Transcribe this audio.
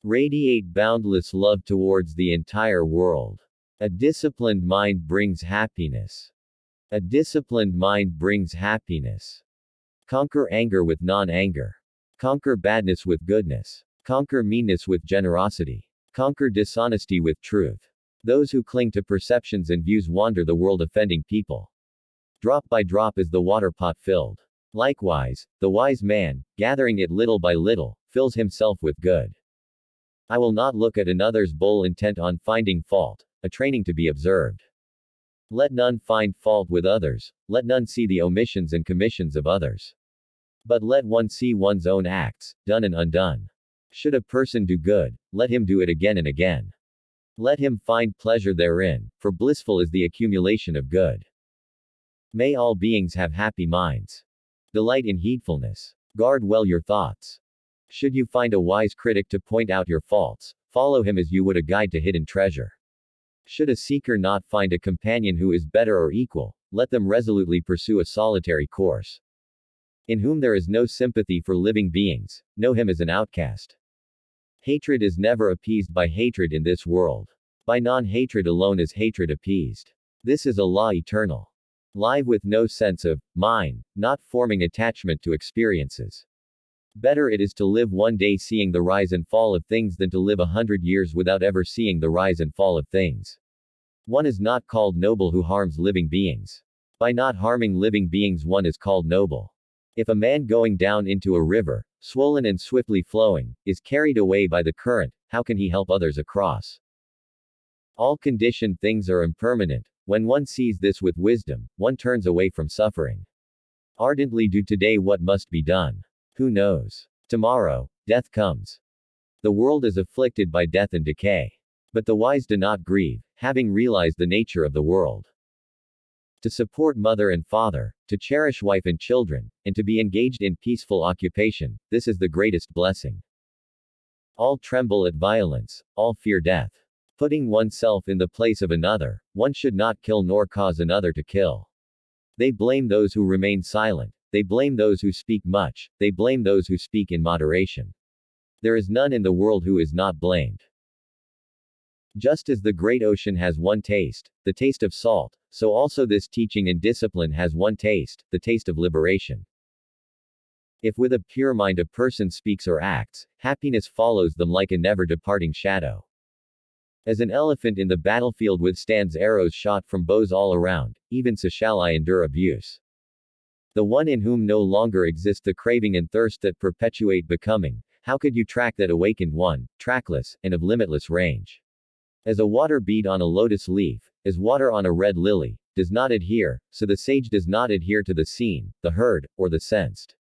Radiate boundless love towards the entire world. A disciplined mind brings happiness. A disciplined mind brings happiness. Conquer anger with non-anger. Conquer badness with goodness. Conquer meanness with generosity. Conquer dishonesty with truth. Those who cling to perceptions and views wander the world offending people. Drop by drop is the water pot filled. Likewise, the wise man, gathering it little by little, fills himself with good. I will not look at another's bowl intent on finding fault, a training to be observed. Let none find fault with others, let none see the omissions and commissions of others. But let one see one's own acts, done and undone. Should a person do good, let him do it again and again. Let him find pleasure therein, for blissful is the accumulation of good. May all beings have happy minds. Delight in heedfulness. Guard well your thoughts. Should you find a wise critic to point out your faults, follow him as you would a guide to hidden treasure. Should a seeker not find a companion who is better or equal, let them resolutely pursue a solitary course. In whom there is no sympathy for living beings, know him as an outcast. Hatred is never appeased by hatred in this world. By non-hatred alone is hatred appeased. This is a law eternal. Live with no sense of mine, not forming attachment to experiences. Better it is to live one day seeing the rise and fall of things than to live 100 years without ever seeing the rise and fall of things. One is not called noble who harms living beings. By not harming living beings one is called noble. If a man going down into a river, swollen and swiftly flowing, is carried away by the current, how can he help others across? All conditioned things are impermanent. When one sees this with wisdom, one turns away from suffering. Ardently do today what must be done. Who knows? Tomorrow, death comes. The world is afflicted by death and decay. But the wise do not grieve, having realized the nature of the world. To support mother and father, to cherish wife and children, and to be engaged in peaceful occupation, this is the greatest blessing. All tremble at violence, all fear death. Putting oneself in the place of another, one should not kill nor cause another to kill. They blame those who remain silent, they blame those who speak much, they blame those who speak in moderation. There is none in the world who is not blamed. Just as the great ocean has one taste, the taste of salt, so also this teaching and discipline has one taste, the taste of liberation. If with a pure mind a person speaks or acts, happiness follows them like a never-departing shadow. As an elephant in the battlefield withstands arrows shot from bows all around, even so shall I endure abuse. The one in whom no longer exist the craving and thirst that perpetuate becoming, how could you track that awakened one, trackless, and of limitless range? As a water bead on a lotus leaf, as water on a red lily, does not adhere, so the sage does not adhere to the seen, the heard, or the sensed.